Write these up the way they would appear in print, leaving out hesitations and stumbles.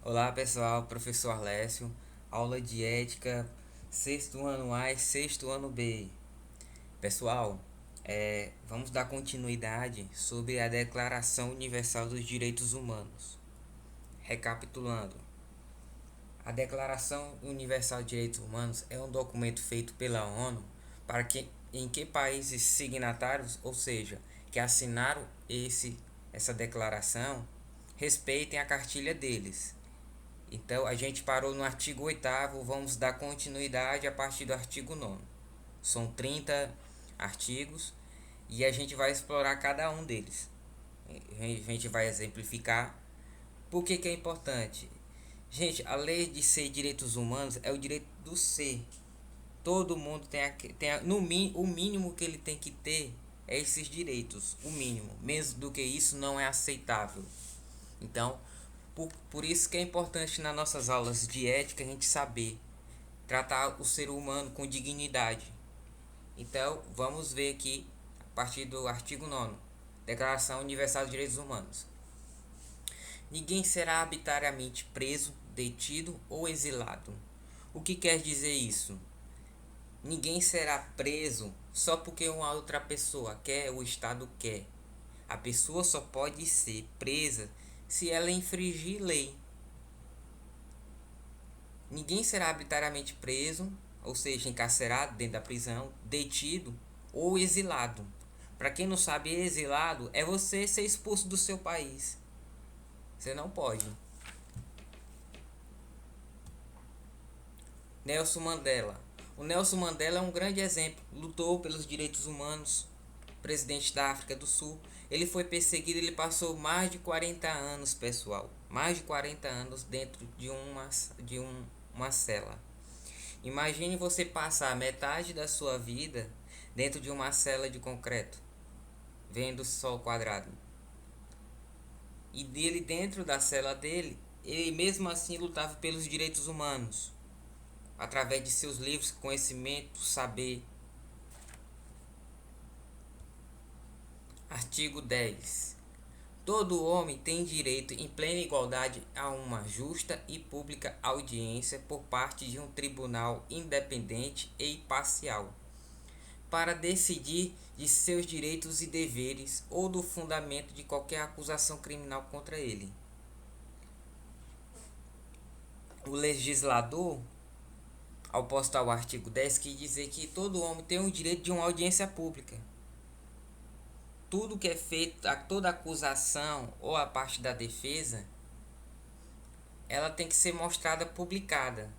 Olá pessoal, professor Arlécio, aula de ética, sexto ano A e sexto ano B. Pessoal, vamos dar continuidade sobre a Declaração Universal dos Direitos Humanos. Recapitulando, a Declaração Universal de Direitos Humanos é um documento feito pela ONU para que em que países signatários, ou seja, que assinaram essa declaração, respeitem a cartilha deles. Então, a gente parou no artigo 8º, vamos dar continuidade a partir do artigo 9º. São 30 artigos e a gente vai explorar cada um deles. A gente vai exemplificar por que é importante. Gente, a lei de ser direitos humanos é o direito do ser. Todo mundo o mínimo que ele tem que ter é esses direitos, o mínimo. Menos do que isso não é aceitável. Então, por isso que é importante nas nossas aulas de ética a gente saber tratar o ser humano com dignidade. Então, vamos ver aqui a partir do artigo 9º, Declaração Universal dos Direitos Humanos. Ninguém será arbitrariamente preso, detido ou exilado. O que quer dizer isso? Ninguém será preso só porque uma outra pessoa quer, o Estado quer. A pessoa só pode ser presa se ela infringir lei. Ninguém será arbitrariamente preso, ou seja, encarcerado dentro da prisão, detido ou exilado. Para quem não sabe, exilado é você ser expulso do seu país. Você não pode. Nelson Mandela. O Nelson Mandela é um grande exemplo. Lutou pelos direitos humanos, presidente da África do Sul. Ele foi perseguido, ele passou mais de 40 anos, pessoal. Mais de 40 anos dentro de uma cela. Imagine você passar metade da sua vida dentro de uma cela de concreto, vendo o sol quadrado. E dele, dentro da cela dele, ele mesmo assim lutava pelos direitos humanos, através de seus livros, conhecimento, saber. Artigo 10. Todo homem tem direito em plena igualdade a uma justa e pública audiência por parte de um tribunal independente e imparcial, para decidir de seus direitos e deveres ou do fundamento de qualquer acusação criminal contra ele. O legislador, ao postar o artigo 10, quis dizer que todo homem tem o direito de uma audiência pública. Tudo que é feito, toda acusação ou a parte da defesa, ela tem que ser mostrada, publicada.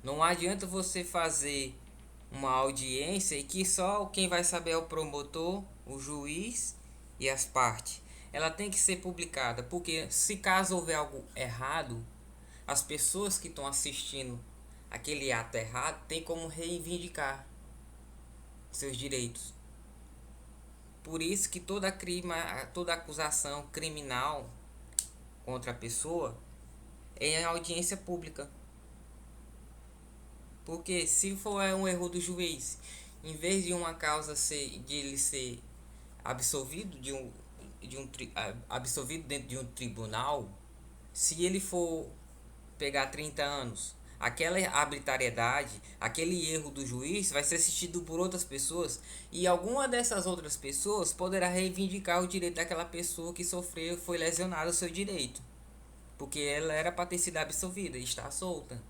Não adianta você fazer uma audiência e que só quem vai saber é o promotor, o juiz e as partes. Ela tem que ser publicada, porque se caso houver algo errado, as pessoas que estão assistindo aquele ato errado têm como reivindicar seus direitos. Por isso que toda acusação criminal contra a pessoa é em audiência pública. Porque se for um erro do juiz, em vez de uma causa de ele ser absolvido absolvido dentro de um tribunal, se ele for pegar 30 anos, aquela arbitrariedade, aquele erro do juiz vai ser assistido por outras pessoas e alguma dessas outras pessoas poderá reivindicar o direito daquela pessoa que sofreu, foi lesionada o seu direito, porque ela era para ter sido absolvida e está solta.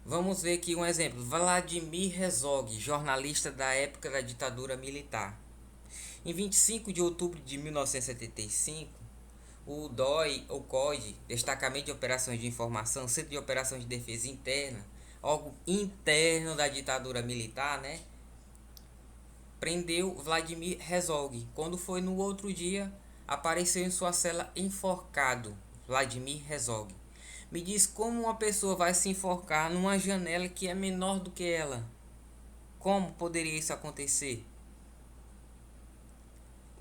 Vamos ver aqui um exemplo. Vladimir Herzog, jornalista da época da ditadura militar. Em 25 de outubro de 1975, o DOI, ou COD, Destacamento de Operações de Informação, Centro de Operações de Defesa Interna, órgão interno da ditadura militar, né? Prendeu Vladimir Herzog. Quando foi no outro dia, apareceu em sua cela enforcado. Vladimir Herzog. Me diz como uma pessoa vai se enforcar numa janela que é menor do que ela. Como poderia isso acontecer?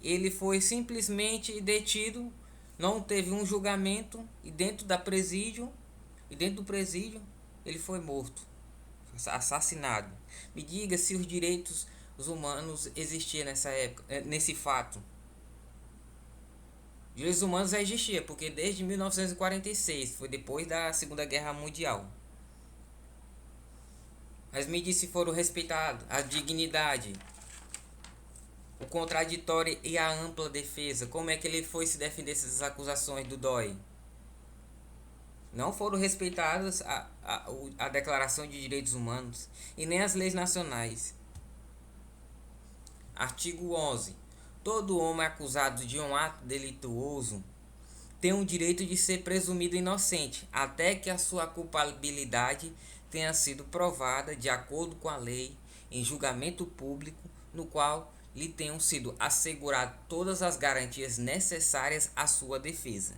Ele foi simplesmente detido, não teve um julgamento e dentro do presídio ele foi morto, assassinado. Me diga se os direitos humanos existiam nessa época, nesse fato. Direitos humanos já existia, porque desde 1946, foi depois da Segunda Guerra Mundial. Mas me diz se foram respeitados a dignidade, o contraditório e a ampla defesa. Como é que ele foi se defender dessas acusações do DOI? Não foram respeitadas a Declaração de Direitos Humanos e nem as leis nacionais. Artigo 11. Todo homem acusado de um ato delituoso tem o direito de ser presumido inocente, até que a sua culpabilidade tenha sido provada de acordo com a lei em julgamento público, no qual lhe tenham sido asseguradas todas as garantias necessárias à sua defesa.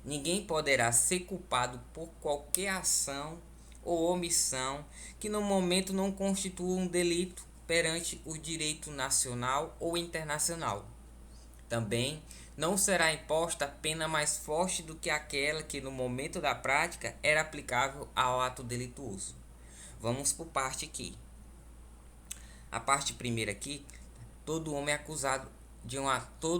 Ninguém poderá ser culpado por qualquer ação ou omissão que no momento não constitua um delito perante o direito nacional ou internacional. Também não será imposta pena mais forte do que aquela que no momento da prática era aplicável ao ato delituoso. Vamos por parte aqui. A parte primeira aqui, todo homem acusado de um ato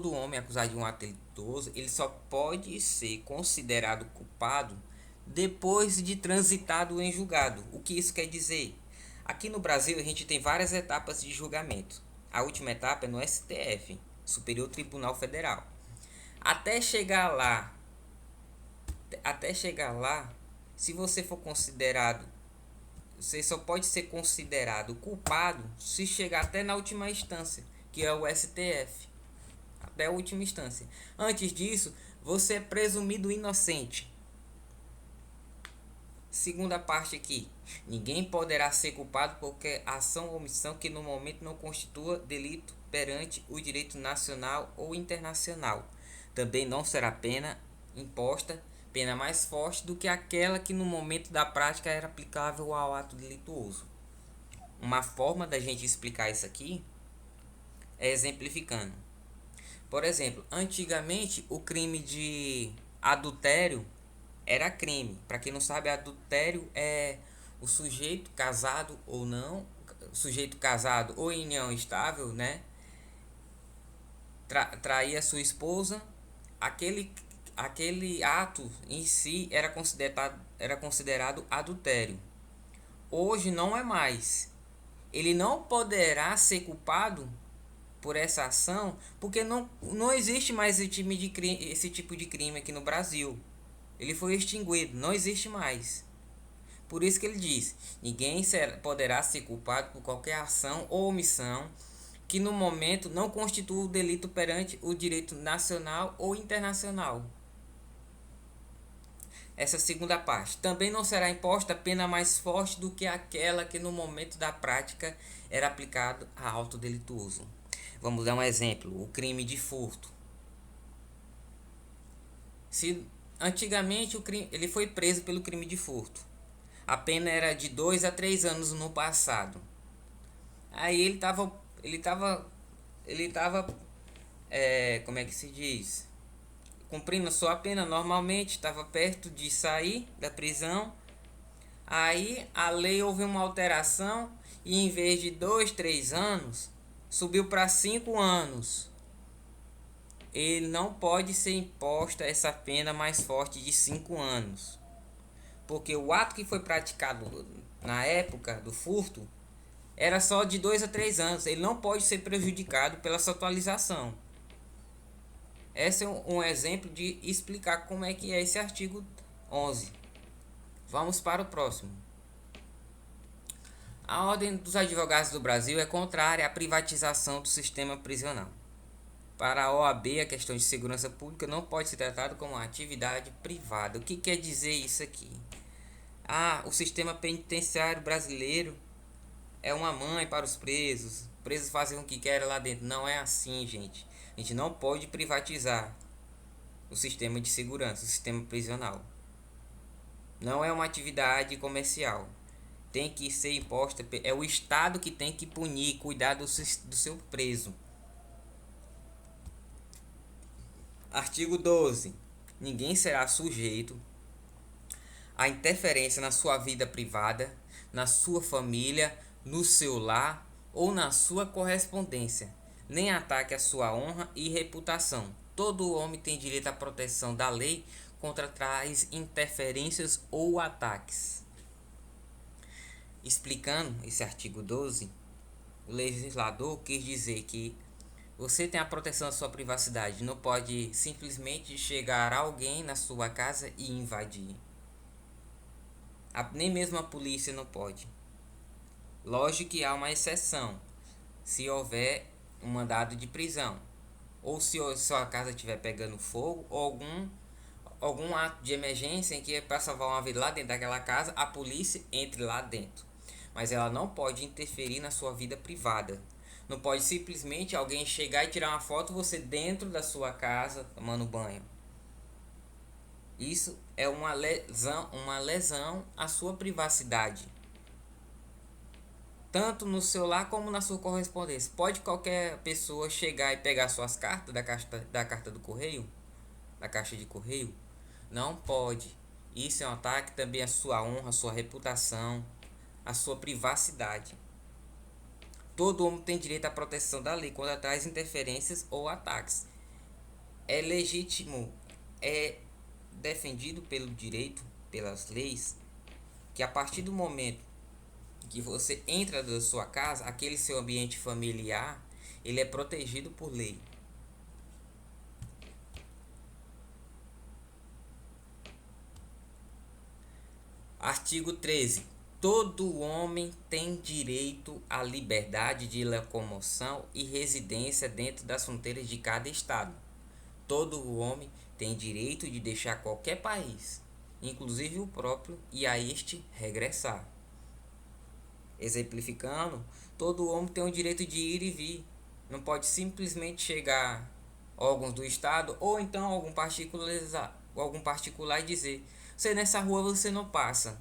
delituoso, ele só pode ser considerado culpado depois de transitado em julgado. O que isso quer dizer? Aqui no Brasil a gente tem várias etapas de julgamento. A última etapa é no STF, Superior Tribunal Federal. Até chegar lá, se você for considerado, você só pode ser considerado culpado se chegar até na última instância, que é o STF. Até a última instância. Antes disso, você é presumido inocente. Segunda parte aqui. Ninguém poderá ser culpado por qualquer ação ou omissão que no momento não constitua delito perante o direito nacional ou internacional. Também não será imposta pena mais forte do que aquela que no momento da prática era aplicável ao ato delituoso. Uma forma da gente explicar isso aqui é exemplificando. Por exemplo, antigamente o crime de adultério era crime. Para quem não sabe, adultério é o sujeito casado ou não, sujeito casado ou em união estável, né? Trair a sua esposa. Aquele ato em si era considerado adultério. Hoje não é mais. Ele não poderá ser culpado por essa ação, porque não existe mais esse tipo de crime aqui no Brasil. Ele foi extinguido, não existe mais. Por isso que ele diz: ninguém poderá ser culpado por qualquer ação ou omissão que no momento não constitua o delito perante o direito nacional ou internacional. Essa segunda parte. Também não será imposta pena mais forte do que aquela que no momento da prática era aplicado a ato delituoso. Vamos dar um exemplo: o crime de furto. Se antigamente ele foi preso pelo crime de furto, a pena era de 2 a 3 anos no passado. Aí ele estava como é que se diz? Cumprindo sua pena normalmente, estava perto de sair da prisão. Aí a lei houve uma alteração e em vez de 2, 3 anos, subiu para 5 anos. Ele não pode ser imposta essa pena mais forte de 5 anos. Porque o ato que foi praticado na época do furto era só de 2 a 3 anos. Ele não pode ser prejudicado pela sua atualização. Esse é um exemplo de explicar como é que é esse artigo 11. Vamos para o próximo. A Ordem dos Advogados do Brasil é contrária à privatização do sistema prisional. Para a OAB, a questão de segurança pública não pode ser tratada como uma atividade privada. O que quer dizer isso aqui? O sistema penitenciário brasileiro é uma mãe para os presos. Os presos fazem o que querem lá dentro. Não é assim, gente. A gente não pode privatizar o sistema de segurança, o sistema prisional. Não é uma atividade comercial. Tem que ser imposta. É o Estado que tem que punir, cuidar do seu preso. Artigo 12. Ninguém será sujeito a interferência na sua vida privada, na sua família, no seu lar ou na sua correspondência, nem ataque à sua honra e reputação. todo homem tem direito à proteção da lei contra tais interferências ou ataques. Explicando esse artigo 12, o legislador quis dizer que você tem a proteção da sua privacidade, não pode simplesmente chegar alguém na sua casa e invadir. Nem mesmo a polícia não pode. Lógico que há uma exceção, se houver um mandado de prisão, ou se sua casa estiver pegando fogo, ou algum ato de emergência em que é para salvar uma vida lá dentro daquela casa, a polícia entre lá dentro. Mas ela não pode interferir na sua vida privada. Não pode simplesmente alguém chegar e tirar uma foto você dentro da sua casa tomando banho. Isso é uma lesão à sua privacidade. Tanto no celular como na sua correspondência. Pode qualquer pessoa chegar e pegar suas cartas da carta do correio? Da caixa de correio? Não pode. Isso é um ataque também à sua honra, à sua reputação, à sua privacidade. Todo homem tem direito à proteção da lei contra tais interferências ou ataques. É legítimo, é defendido pelo direito, pelas leis, que a partir do momento que você entra da sua casa, aquele seu ambiente familiar, ele é protegido por lei. Artigo 13. Todo homem tem direito à liberdade de locomoção e residência dentro das fronteiras de cada estado. Todo homem tem direito de deixar qualquer país, inclusive o próprio, e a este regressar. Exemplificando, todo homem tem o direito de ir e vir. Não pode simplesmente chegar órgãos do estado ou então algum particular e dizer: você nessa rua você não passa.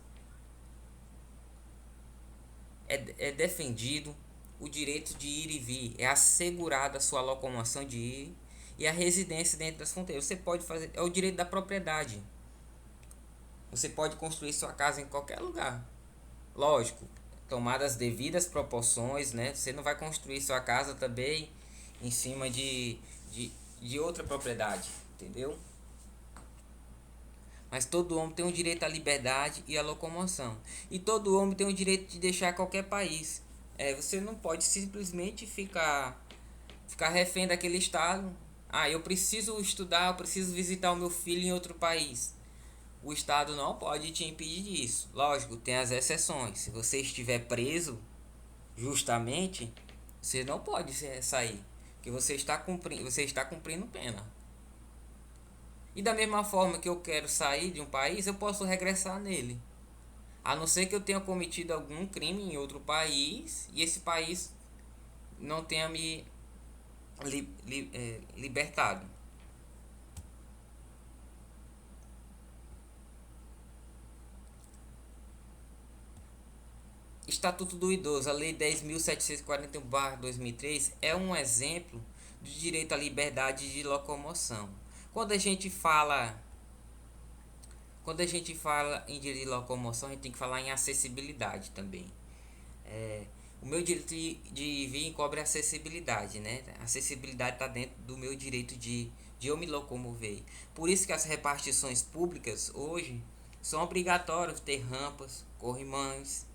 É defendido o direito de ir e vir, é assegurada a sua locomoção de ir e a residência dentro das fronteiras. Você pode fazer, é o direito da propriedade. Você pode construir sua casa em qualquer lugar. Lógico, tomadas as devidas proporções, né? Você não vai construir sua casa também em cima de outra propriedade, entendeu? Mas todo homem tem o direito à liberdade e à locomoção. E todo homem tem o direito de deixar qualquer país. Você não pode simplesmente ficar refém daquele estado. Ah, eu preciso estudar, eu preciso visitar o meu filho em outro país. O estado não pode te impedir disso. Lógico, tem as exceções. Se você estiver preso justamente, você não pode sair, porque você está cumprindo pena. E da mesma forma que eu quero sair de um país, eu posso regressar nele. A não ser que eu tenha cometido algum crime em outro país e esse país não tenha me libertado. Estatuto do Idoso, a Lei 10.741/2003 é um exemplo de direito à liberdade de locomoção. Quando a gente fala em direito de locomoção, a gente tem que falar em acessibilidade também. O meu direito de vir cobre acessibilidade, né? A acessibilidade está dentro do meu direito de eu me locomover. Por isso que as repartições públicas hoje são obrigatórias ter rampas, corrimães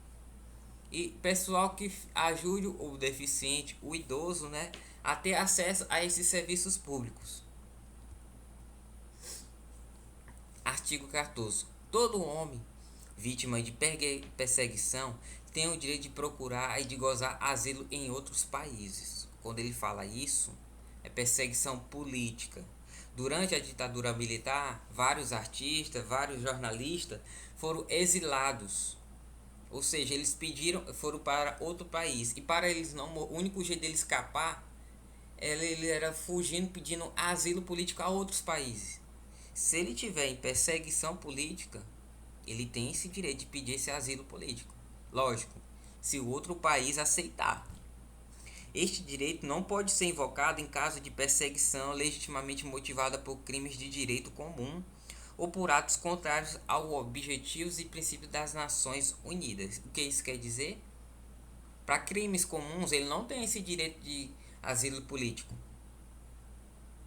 e pessoal que ajude o deficiente, o idoso, né, a ter acesso a esses serviços públicos. Artigo 14. Todo homem vítima de perseguição tem o direito de procurar e de gozar asilo em outros países. Quando ele fala isso, é perseguição política. Durante a ditadura militar, vários artistas, vários jornalistas foram exilados. Ou seja, eles foram para outro país. E para eles não, o único jeito deles escapar, ele era fugindo, pedindo asilo político a outros países. Se ele tiver em perseguição política, ele tem esse direito de pedir esse asilo político. Lógico, se o outro país aceitar. Este direito não pode ser invocado em caso de perseguição legitimamente motivada por crimes de direito comum ou por atos contrários aos objetivos e princípios das Nações Unidas. O que isso quer dizer? Para crimes comuns, ele não tem esse direito de asilo político.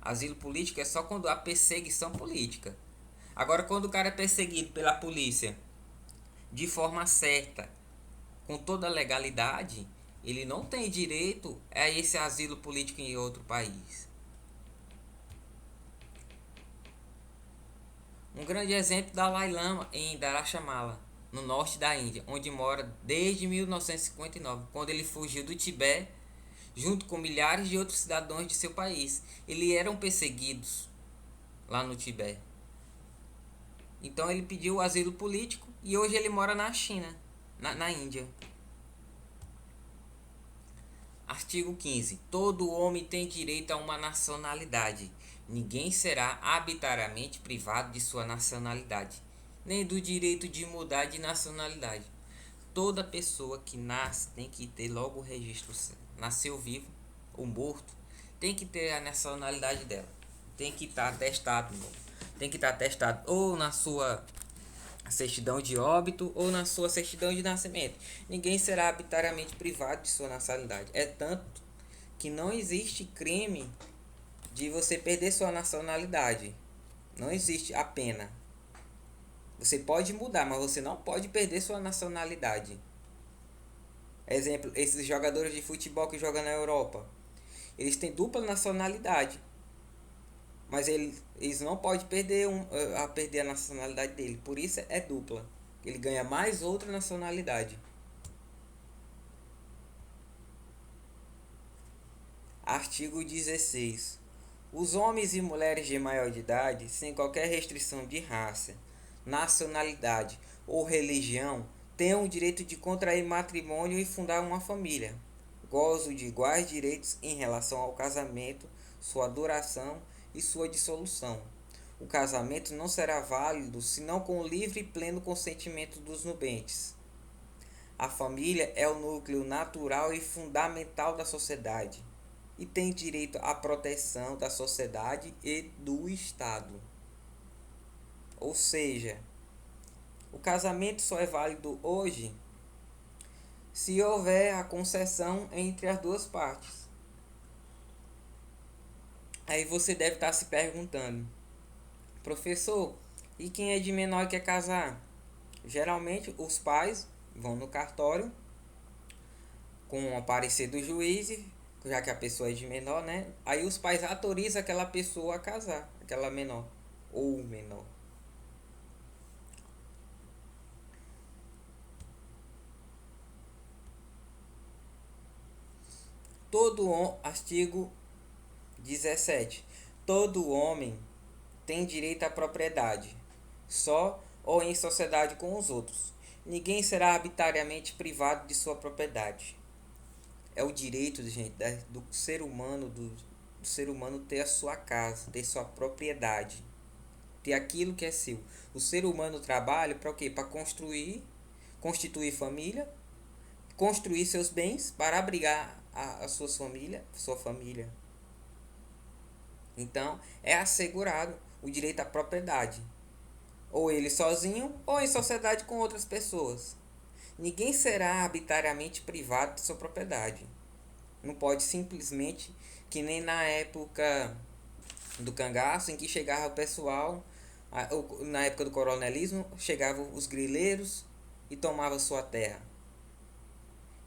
Asilo político é só quando há perseguição política. Agora, quando o cara é perseguido pela polícia de forma certa, com toda a legalidade, ele não tem direito a esse asilo político em outro país. Um grande exemplo, Dalai Lama em Dharamshala, no norte da Índia, onde mora desde 1959, quando ele fugiu do Tibete junto com milhares de outros cidadãos de seu país. Eles eram perseguidos lá no Tibete. Então ele pediu asilo político e hoje ele mora na China, na Índia. Artigo 15. Todo homem tem direito a uma nacionalidade. Ninguém será arbitrariamente privado de sua nacionalidade, nem do direito de mudar de nacionalidade. Toda pessoa que nasce tem que ter logo o registro. Nasceu vivo ou morto, tem que ter a nacionalidade dela. Tem que estar atestado. Tem que estar atestado ou na sua certidão de óbito ou na sua certidão de nascimento. Ninguém será arbitrariamente privado de sua nacionalidade. É tanto que não existe crime de você perder sua nacionalidade. Não existe a pena. Você pode mudar, mas você não pode perder sua nacionalidade. Exemplo, esses jogadores de futebol que jogam na Europa. Eles têm dupla nacionalidade. Mas eles não podem perder a nacionalidade dele. Por isso é dupla. Ele ganha mais outra nacionalidade. Artigo 16. Os homens e mulheres de maior de idade, sem qualquer restrição de raça, nacionalidade ou religião, têm o direito de contrair matrimônio e fundar uma família. Gozam de iguais direitos em relação ao casamento, sua duração e sua dissolução. O casamento não será válido senão com o livre e pleno consentimento dos nubentes. A família é o núcleo natural e fundamental da sociedade e tem direito à proteção da sociedade e do Estado. Ou seja, o casamento só é válido hoje se houver a concessão entre as duas partes. Aí você deve estar se perguntando: professor, e quem é de menor e quer casar? Geralmente os pais vão no cartório com o parecer do juiz, já que a pessoa é de menor, né? Aí os pais autorizam aquela pessoa a casar, aquela menor ou menor. Artigo 17. Todo homem tem direito à propriedade, só ou em sociedade com os outros. Ninguém será arbitrariamente privado de sua propriedade. É o direito, gente, do ser humano, do ser humano ter a sua casa, ter sua propriedade, ter aquilo que é seu. O ser humano trabalha para o quê? Para constituir família, construir seus bens para abrigar a sua família. Então, é assegurado o direito à propriedade, ou ele sozinho ou em sociedade com outras pessoas. Ninguém será arbitrariamente privado de sua propriedade. Não pode simplesmente, que nem na época do cangaço, em que chegava o pessoal, na época do coronelismo, chegavam os grileiros e tomavam sua terra.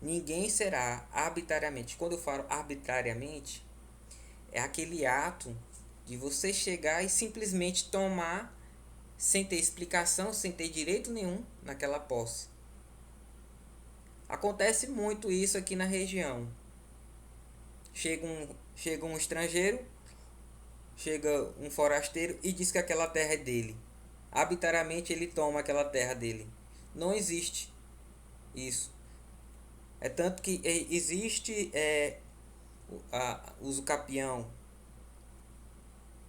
Ninguém será arbitrariamente. Quando eu falo arbitrariamente, é aquele ato de você chegar e simplesmente tomar sem ter explicação, sem ter direito nenhum naquela posse. Acontece muito isso aqui na região. Chega um estrangeiro, chega um forasteiro e diz que aquela terra é dele. Arbitrariamente ele toma aquela terra dele. Não existe isso. É tanto que existe uso capião,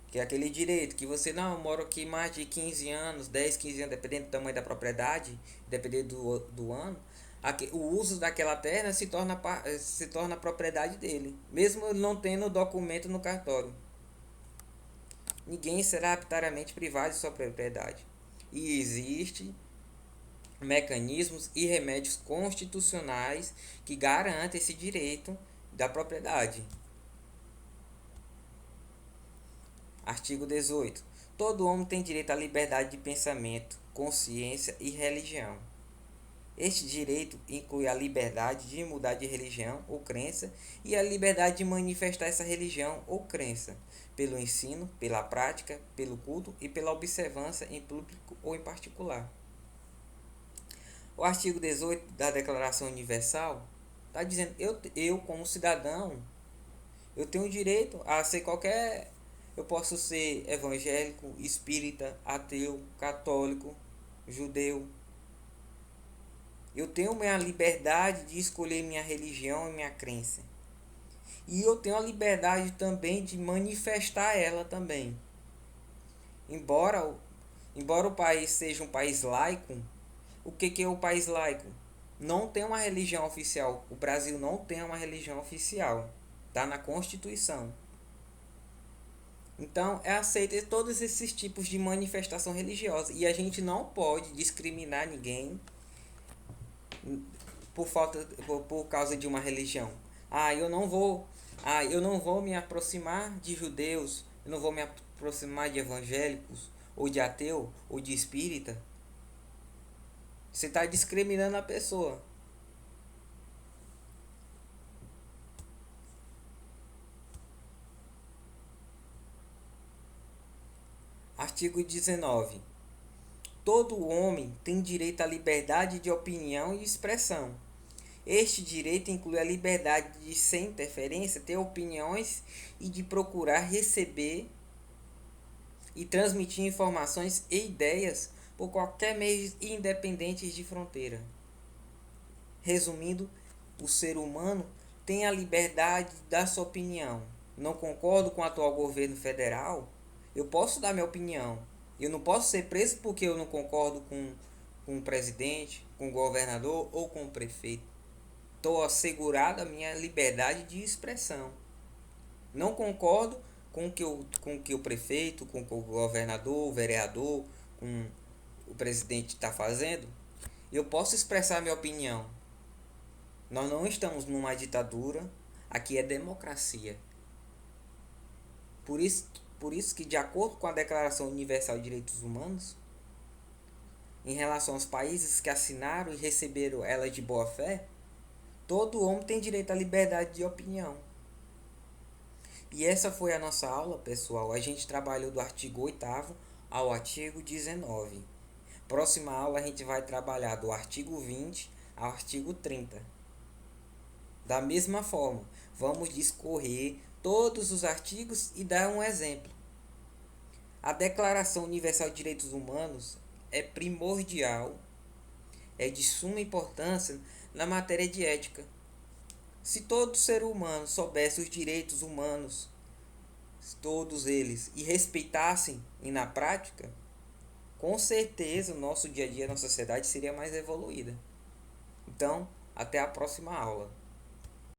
que é aquele direito que você não mora aqui mais de 15 anos, 10, 15 anos, dependendo do tamanho da propriedade, dependendo do ano, o uso daquela terra se torna propriedade dele, mesmo ele não tendo documento no cartório. Ninguém será arbitrariamente privado de sua propriedade. E existe mecanismos e remédios constitucionais que garantem esse direito da propriedade. Artigo 18. Todo homem tem direito à liberdade de pensamento, consciência e religião. Este direito inclui a liberdade de mudar de religião ou crença e a liberdade de manifestar essa religião ou crença, pelo ensino, pela prática, pelo culto e pela observância em público ou em particular. O artigo 18 da Declaração Universal está dizendo: eu como cidadão, eu tenho o direito a ser qualquer. Eu posso ser evangélico, espírita, ateu, católico, judeu. Eu tenho minha liberdade de escolher minha religião e minha crença. E eu tenho a liberdade também de manifestar ela também. Embora, embora o país seja um país laico, o que é o país laico? Não tem uma religião oficial. O Brasil não tem uma religião oficial. Está na Constituição. Então, é aceito todos esses tipos de manifestação religiosa. E a gente não pode discriminar ninguém por causa de uma religião. Eu não vou me aproximar de judeus, eu não vou me aproximar de evangélicos, ou de ateu, ou de espírita. Você está discriminando a pessoa. Artigo 19. Todo homem tem direito à liberdade de opinião e expressão. Este direito inclui a liberdade de, sem interferência, ter opiniões e de procurar receber e transmitir informações e ideias por qualquer meio independente de fronteira. Resumindo, o ser humano tem a liberdade de dar sua opinião. Não concordo com o atual governo federal? Eu posso dar minha opinião. Eu não posso ser preso porque eu não concordo com o presidente, com o governador ou com o prefeito. Estou assegurado a minha liberdade de expressão. Não concordo com o que o prefeito, com o que o governador, o vereador, com o presidente está fazendo. Eu posso expressar minha opinião. Nós não estamos numa ditadura, aqui é democracia. Por isso, por isso que, de acordo com a Declaração Universal de Direitos Humanos, em relação aos países que assinaram e receberam ela de boa fé, todo homem tem direito à liberdade de opinião. E essa foi a nossa aula, pessoal. A gente trabalhou do artigo 8º ao artigo 19. Próxima aula a gente vai trabalhar do artigo 20 ao artigo 30. Da mesma forma, vamos discorrer todos os artigos e dar um exemplo. A Declaração Universal de Direitos Humanos é primordial, é de suma importância na matéria de ética. Se todo ser humano soubesse os direitos humanos, todos eles, e respeitassem na prática, com certeza o nosso dia a dia, a nossa sociedade seria mais evoluída. Então, até a próxima aula.